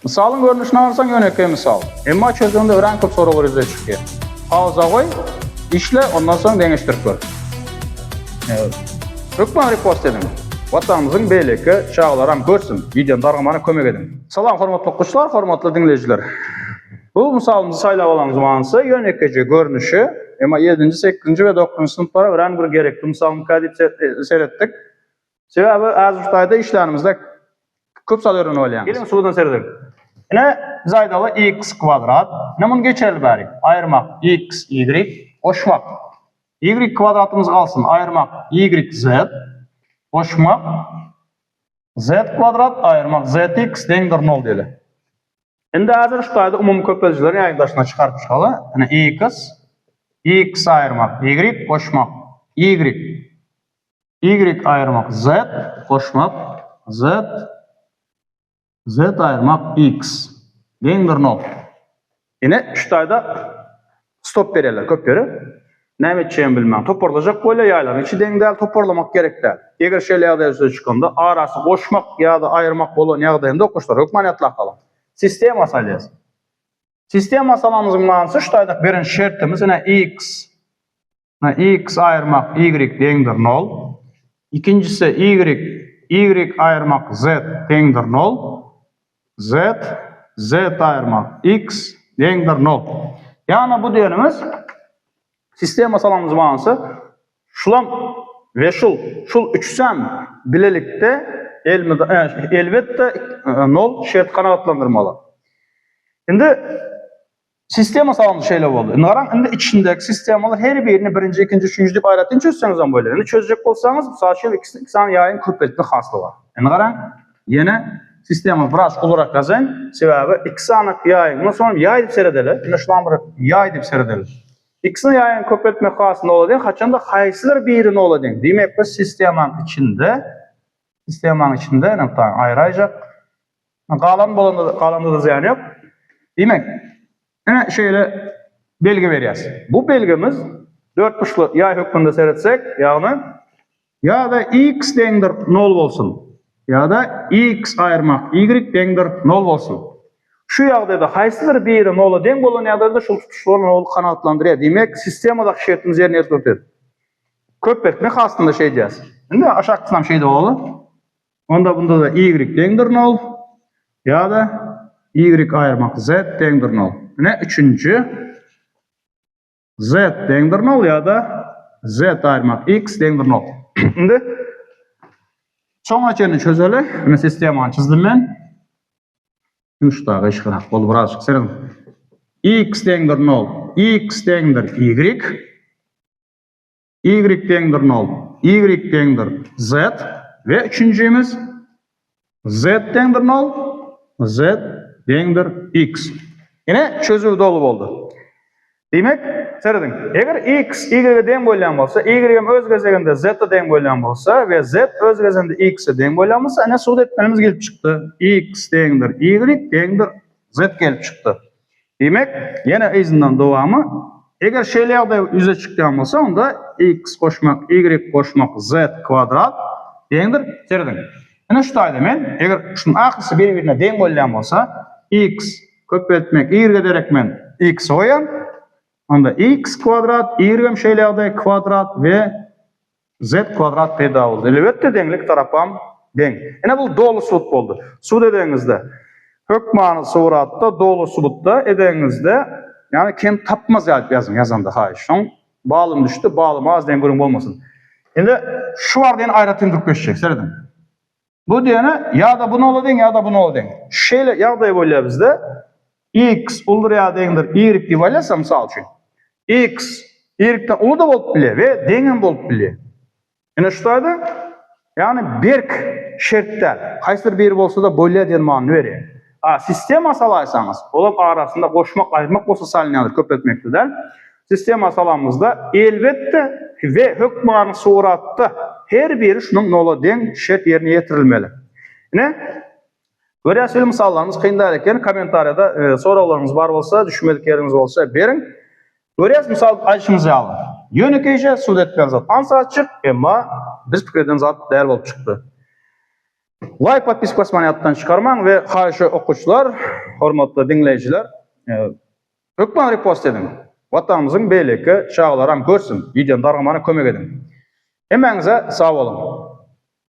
Misalın görünüşüne alırsan yönekey misal. Emma çözümünde öğren köp sorular yüzeye çıkıyor. Pauza koy, işle, ondan sonra dengeçtirip gör. Rükman repost edin. Vatanımızın beyleki çağlaram görsün. Videonun dargamana kömek edin. Salam hormatly okuşlar, hormatly dinleyiciler. Bu misalımızı saylap alan zamanısı yönekeci görünüşü, ama 7. 8. ve 9. sınıflara öğren bir gerekli misalını kadip seyrettik. Sebebi az ustayda işlerimizde köp sal öğren olayan. Gelin sudan seyredelim. Yine zaydalı x kvadrat. Ne bunu geçerli bari? Ayırmak x, y, koşmak. Y kvadratımız kalsın. Ayırmak y, z. Koşmak z kvadrat, ayırmak zx dendir 0 diyelim. Şimdi hazır ustayda umum köpelcilerin yayındaşına çıkarıp çıkalı. Yani x ayırmak y, koşmak y ayırmak z, koşmak z ayırmak x dendir 0. Yine ustayda stop verirler köpleri. Ne edeceğimi bilmem. Toparlayacak böyle yaylar. İçi dengdel toparlamak gerek değil. Eğer şeyle yağda çıkanda arası koşmak ya da ayırmak olan yağdayında okuşlar. Hükmaniyatla kalan. Sistem masalesi. Sistem masalamızın manası şutaydak birinci şertimiz x ayırmak y dendir 0. İkincisi y ayırmak z dendir 0. Z ayırmak x dendir 0. Yani bu diyenimiz sistem masalamız manası şulam ve şul üçsem bilelikte elbette 0 şert kanatlandırmalı. Şimdi sistem masalamız şeyle oldu. Şimdi içindeki sistemalar her birini birinci, ikinci, üçüncü deyip ayrattığını çözseniz böyle. Yani çözecek olsanız bu şöyle iki yayın köpeltme haslı var. Yani yine sistemalar biraz olarak kazan sebebi iki anlık yayın. Sonra yay deyip seyredelim. Şimdi şulan bir yay deyip seyredelim. İkisini yayın köpeltme haslı olacak. Haçanda haysiler birini olacak. Demek ki sistemin içinde ayrılacak. Kalanda da ziyan yok. Demek yine şöyle belge vereceğiz. Bu belgemiz 4 uçlu yay hükmünde seyretsek yani ya da x dendir 0 olsun ya da x ayırmak y dendir 0 olsun. Şu yağda haysiler biri 0'a denk olan yağda da şu tutuşlarını 0 kanatlandırıyor. Demek sistemadaki şertimiz yerine yetkiyor. Köpeltme aslında şey diyeceğiz. Şimdi aşağı kısmam şeyde olur. Onda bunda da y dendir 0 ya da y ayırmak z dendir 0. Ne üçüncü z dendir 0 ya da z ayırmak x dendir 0. Şimdi sonra çözünü çözelim. Şimdi sistemi çizdim ben. Üç dağı işkınak bol birazcık serelim. X dendir 0, x dendir y dendir 0, y dendir z ve üçüncüymüz z dendir 0, z dendir x. Yine çözümü dolu oldu. Demek seyredin. Eğer x y'e denk boylan bolsa, y öz gezeginde z'e denk boylan bolsa ve z öz gezeginde x'e denk boylan bolsa, ana suud etmenimiz gelip çıktı. X dendir y dendir z gelip çıktı. Demek yine izinden devamı eğer şeylerde yüze çıkkan bolsa onda x koşmak y koşmak z kvadrat dendir seyredin. Ana şutayda men eğer şunun akısı birbirine denk boylan bolsa x köpeltmek y derek men x oyan onda x kvadrat, y şeylerde kvadrat ve z kvadrat peyda oldu. Elbette denglik tarafam denk. Yine bu dolu suut oldu. Suut edenizde hökmanı suratta dolu suutta edenizde yani kim tapmaz yazanda hayır. Şun bağlım düştü, bağlım az denk görün olmasın. Şimdi şu var diyen ayratın dürtleşecek. Seyredin. Bu diyene ya da bunu ola den ya da bunu ola den. Şeyle ya da böyle bizde x olur ya dendir y diye valyasa misal için. X y'den ulu da bolup bile ve dengen bolup bile. Yani şutayda yani berk şertler haysidir bir bolsa da böyle diyen ma'nı veriyor. Sistem masalaysanız olap arasında koşmak ayırmak bolsa salinadır köpeltmekte der. Sistem masalamızda elbette ve hükmanı suratta her biri şunun nola den şert yerine getirilmeli. Ne? Böyle söyle misallarınız kıyındayken komentariyada sorularınız var olsa, düşünmedikleriniz olsa verin. Görüyoruz misal açımızı alın. Yönekeyce suud etken zat ansa açık ama biz fikirden zat değer olup çıktı. Like, podpiska basmani yatdan çıkarmang ve hayşe okuçlar, hormatly dinleyiciler, ökmen repost edin. Vatanımızın beyleki çağlaran görsün. Videonun dargamana kömek edin. Emeğinize sağ olun.